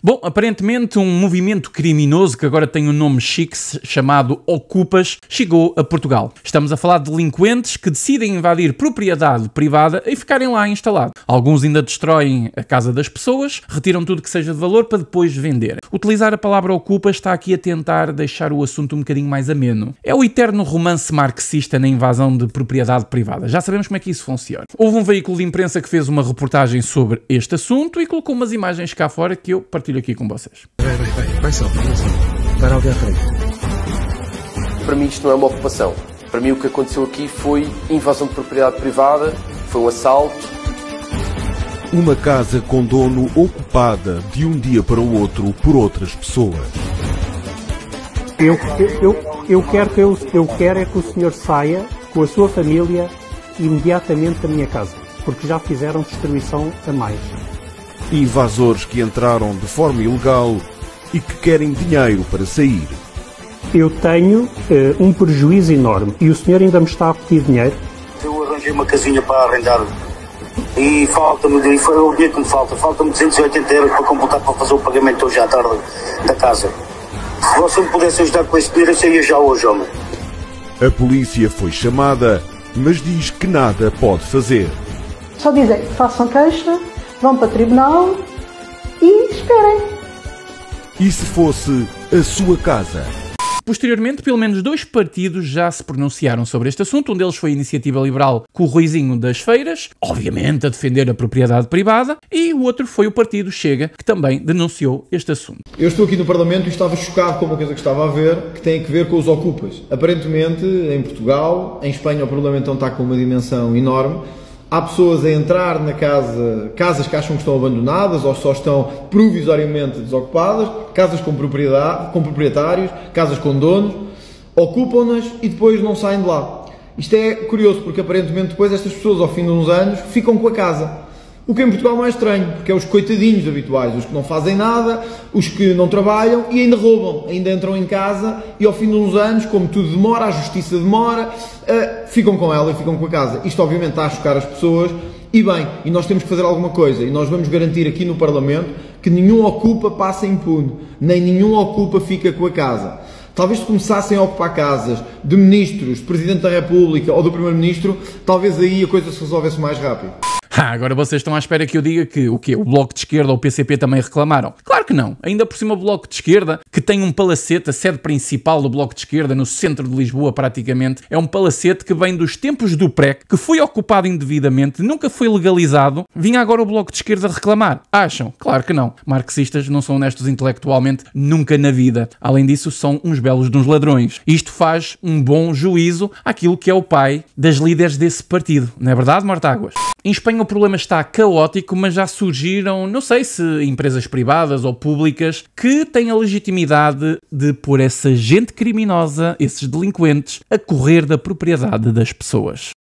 Bom, aparentemente um movimento criminoso que agora tem um nome chique chamado Ocupas chegou a Portugal. Estamos a falar de delinquentes que decidem invadir propriedade privada e ficarem lá instalados. Alguns ainda destroem a casa das pessoas, retiram tudo que seja de valor para depois vender. Utilizar a palavra Ocupas está aqui a tentar deixar o assunto um bocadinho mais ameno. É o eterno romance marxista na invasão de propriedade privada. Já sabemos como é que isso funciona. Houve um veículo de imprensa que fez uma reportagem sobre este assunto e colocou umas imagens cá fora que eu partilho aqui com vocês. Vai só. Para alguém à frente. Para mim isto não é uma ocupação. Para mim o que aconteceu aqui foi invasão de propriedade privada, foi um assalto. Uma casa com dono ocupada de um dia para o outro por outras pessoas. Eu quero é que o senhor saia com a sua família imediatamente da minha casa, porque já fizeram destruição a mais. Invasores que entraram de forma ilegal e que querem dinheiro para sair. Eu tenho um prejuízo enorme e o senhor ainda me está a pedir dinheiro. Eu arranjei uma casinha para arrendar e falta-me, foi o dinheiro que me falta-me 280 euros para completar para fazer o pagamento hoje à tarde da casa. Se você me pudesse ajudar com esse dinheiro, eu saía já hoje, homem. A polícia foi chamada, mas diz que nada pode fazer. Só dizem, façam queixa, vão para o tribunal e esperem. E se fosse a sua casa? Posteriormente, pelo menos 2 partidos já se pronunciaram sobre este assunto. Um deles foi a Iniciativa Liberal com o Ruizinho das Feiras, obviamente a defender a propriedade privada, e o outro foi o Partido Chega, que também denunciou este assunto. Eu estou aqui no Parlamento e estava chocado com uma coisa que estava a ver, que tem a ver com os ocupas. Aparentemente, em Portugal, em Espanha o problema então está com uma dimensão enorme. Há pessoas a entrar na casas que acham que estão abandonadas ou só estão provisoriamente desocupadas, casas com propriedade, com proprietários, casas com donos, ocupam-nas e depois não saem de lá. Isto é curioso porque aparentemente depois estas pessoas ao fim de uns anos ficam com a casa. O que em Portugal não é estranho, porque é os coitadinhos habituais, os que não fazem nada, os que não trabalham e ainda roubam, ainda entram em casa e ao fim de uns anos, como tudo demora, a justiça demora, ficam com ela e ficam com a casa. Isto obviamente está a chocar as pessoas e bem, e nós temos que fazer alguma coisa e nós vamos garantir aqui no Parlamento que nenhum ocupa passa impune, nem nenhum ocupa fica com a casa. Talvez se começassem a ocupar casas de ministros, de Presidente da República ou do Primeiro-Ministro, talvez aí a coisa se resolvesse mais rápido. Agora vocês estão à espera que eu diga que o Bloco de Esquerda ou o PCP também reclamaram? Claro que não. Ainda por cima o Bloco de Esquerda, que tem um palacete, a sede principal do Bloco de Esquerda, no centro de Lisboa praticamente, é um palacete que vem dos tempos do PREC, que foi ocupado indevidamente, nunca foi legalizado. Vinha agora o Bloco de Esquerda reclamar. Acham? Claro que não. Marxistas não são honestos intelectualmente nunca na vida. Além disso, são uns belos de uns ladrões. Isto faz um bom juízo àquilo que é o pai das líderes desse partido. Não é verdade, Mortáguas? Em Espanha o problema está caótico, mas já surgiram, não sei se empresas privadas ou públicas, que têm a legitimidade de pôr essa gente criminosa, esses delinquentes, a correr da propriedade das pessoas.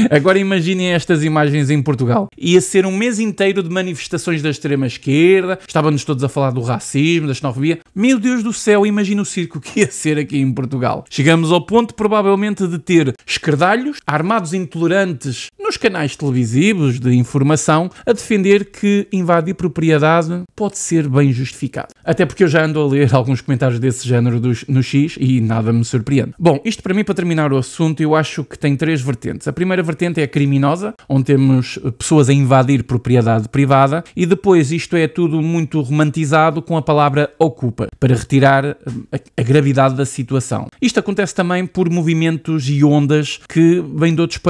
Agora imaginem estas imagens em Portugal. Ia ser um mês inteiro de manifestações da extrema-esquerda, estávamos todos a falar do racismo, da xenofobia. Meu Deus do céu, imagina o circo que ia ser aqui em Portugal. Chegamos ao ponto, provavelmente, de ter esquerdalhos, armados intolerantes nos canais televisivos de informação, a defender que invadir propriedade pode ser bem justificado. Até porque eu já ando a ler alguns comentários desse género no X e nada me surpreende. Bom, isto para mim, para terminar o assunto, eu acho que tem 3 vertentes. A primeira vertente é a criminosa, onde temos pessoas a invadir propriedade privada, e depois isto é tudo muito romantizado com a palavra ocupa, para retirar a gravidade da situação. Isto acontece também por movimentos e ondas que vêm de outros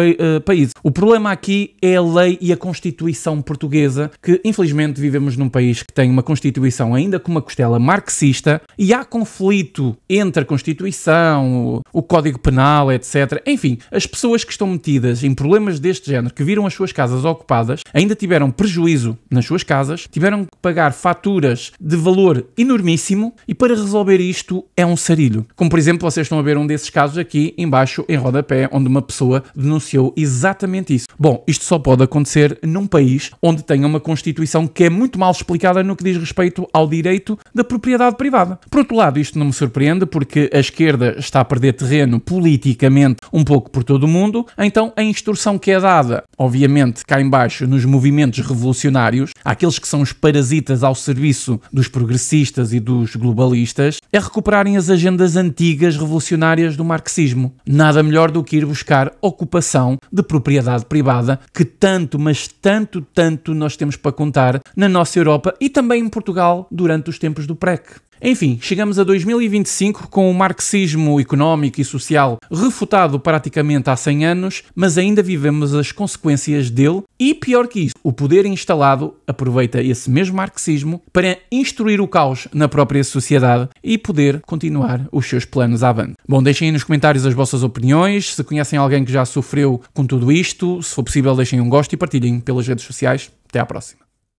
países. O problema aqui é a lei e a Constituição portuguesa, que infelizmente vivemos num país que tem uma Constituição ainda com uma costela marxista, e há conflito entre a Constituição, o Código Penal, etc. Enfim, as pessoas que estão metidas em em problemas deste género, que viram as suas casas ocupadas, ainda tiveram prejuízo nas suas casas, tiveram que pagar faturas de valor enormíssimo e para resolver isto é um sarilho. Como por exemplo, vocês estão a ver um desses casos aqui embaixo em rodapé, onde uma pessoa denunciou exatamente isso. Bom, isto só pode acontecer num país onde tenha uma Constituição que é muito mal explicada no que diz respeito ao direito da propriedade privada. Por outro lado, isto não me surpreende porque a esquerda está a perder terreno politicamente um pouco por todo o mundo, então a instrução que é dada, obviamente cá em baixo nos movimentos revolucionários, àqueles que são os parasitas ao serviço dos progressistas e dos globalistas, é recuperarem as agendas antigas revolucionárias do marxismo. Nada melhor do que ir buscar ocupação de propriedade privada que tanto, mas tanto nós temos para contar na nossa Europa e também em Portugal durante os tempos do PREC. Enfim, chegamos a 2025 com o marxismo económico e social refutado praticamente há 100 anos, mas ainda vivemos as consequências dele e, pior que isso, o poder instalado aproveita esse mesmo marxismo para instruir o caos na própria sociedade e poder continuar os seus planos avante. Bom, deixem aí nos comentários as vossas opiniões, se conhecem alguém que já sofreu com tudo isto, se for possível deixem um gosto e partilhem pelas redes sociais. Até à próxima.